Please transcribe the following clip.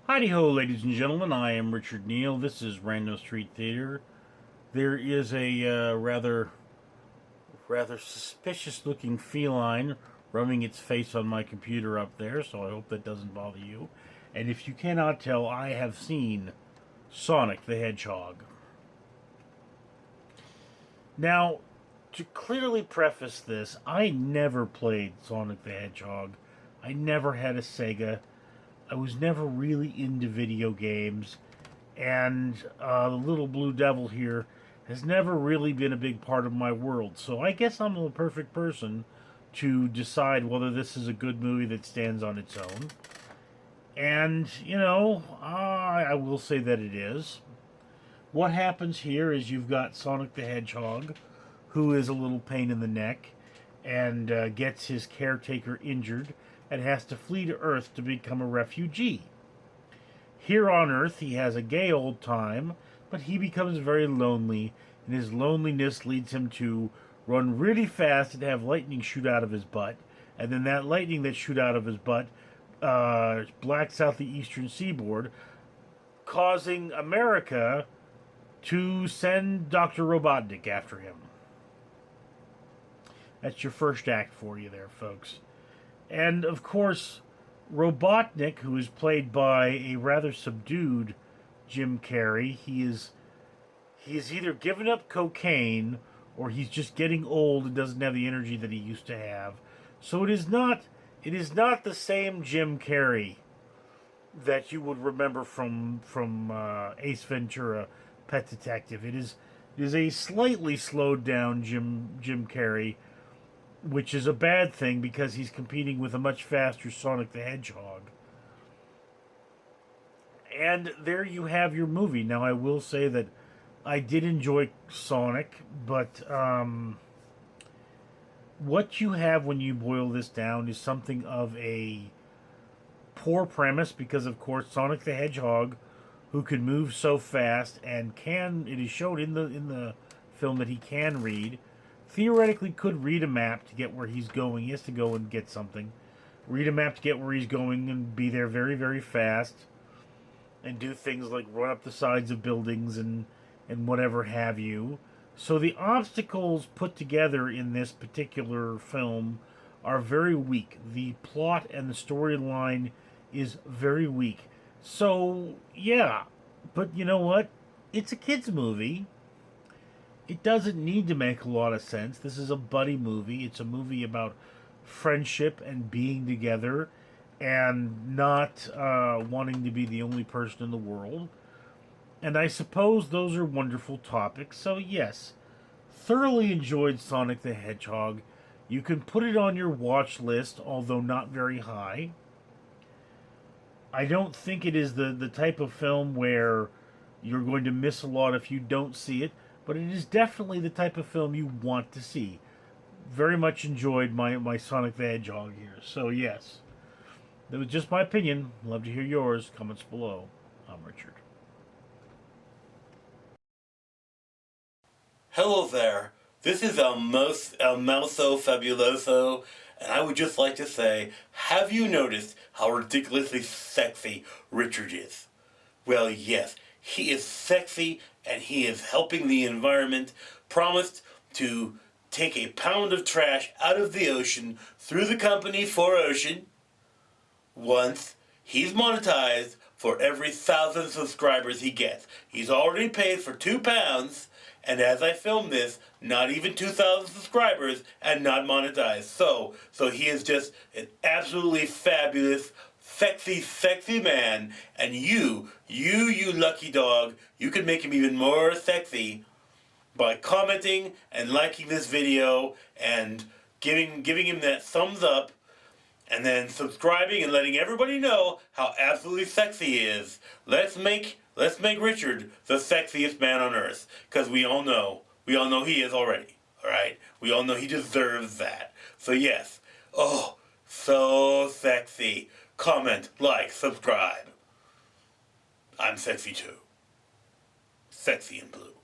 Heidi-ho, ladies and gentlemen. I am Richard Neal. This is Random Street Theater. There is a rather suspicious-looking feline rubbing its face on my computer up there, so I hope that doesn't bother you. And if you cannot tell, I have seen Sonic the Hedgehog. Now, to clearly preface this, I never played Sonic the Hedgehog. I never had a Sega. I was never really into video games, and the little blue devil here has never really been a big part of my world. So I guess I'm the perfect person to decide whether this is a good movie that stands on its own. And, I will say that it is. What happens here is you've got Sonic the Hedgehog, who is a little pain in the neck, and gets his caretaker injured, and has to flee to Earth to become a refugee. Here on Earth, he has a gay old time, but he becomes very lonely, and his loneliness leads him to run really fast and have lightning shoot out of his butt, and then that lightning that shoot out of his butt blacks out the eastern seaboard, causing America to send Dr. Robotnik after him. That's your first act for you there, folks. And, of course, Robotnik, who is played by a rather subdued Jim Carrey, he is either given up cocaine or he's just getting old and doesn't have the energy that he used to have. So it is not the same Jim Carrey that you would remember from Ace Ventura, Pet Detective. It is a slightly slowed down Jim Carrey, which is a bad thing because he's competing with a much faster Sonic the Hedgehog. And there you have your movie. Now, I will say that I did enjoy Sonic, but what you have when you boil this down is something of a poor premise because, of course, Sonic the Hedgehog, who can move so fast and it is shown in the film that he can read, theoretically could read a map to get where he's going. He has to go and get something. Read a map to get where he's going and be there very, very fast. And do things like run up the sides of buildings and whatever have you. So the obstacles put together in this particular film are very weak. The plot and the storyline is very weak. So, yeah. But you know what? It's a kid's movie. It doesn't need to make a lot of sense. This is a buddy movie. It's a movie about friendship and being together and not wanting to be the only person in the world. And I suppose those are wonderful topics. So yes, thoroughly enjoyed Sonic the Hedgehog. You can put it on your watch list, although not very high. I don't think it is the type of film where you're going to miss a lot if you don't see it. But it is definitely the type of film you want to see. Very much enjoyed my Sonic the Hedgehog here. So, yes. That was just my opinion. Love to hear yours. Comments below. I'm Richard. Hello there. This is El Mouso Fabuloso, and I would just like to say, have you noticed how ridiculously sexy Richard is? Well, yes. He is sexy, and he is helping the environment, promised to take a pound of trash out of the ocean through the company 4Ocean. Once he's monetized for every 1,000 subscribers he gets. He's already paid for 2 pounds, and as I film this, not even 2,000 subscribers and not monetized. So he is just an absolutely fabulous, sexy man, and you lucky dog, you can make him even more sexy by commenting and liking this video and giving him that thumbs up, and then subscribing and letting everybody know how absolutely sexy he is. Let's make Richard the sexiest man on earth, because we all know he is already. All right, we all know he deserves that. So yes, oh, so sexy. Comment, like, subscribe. I'm sexy too. Sexy in blue.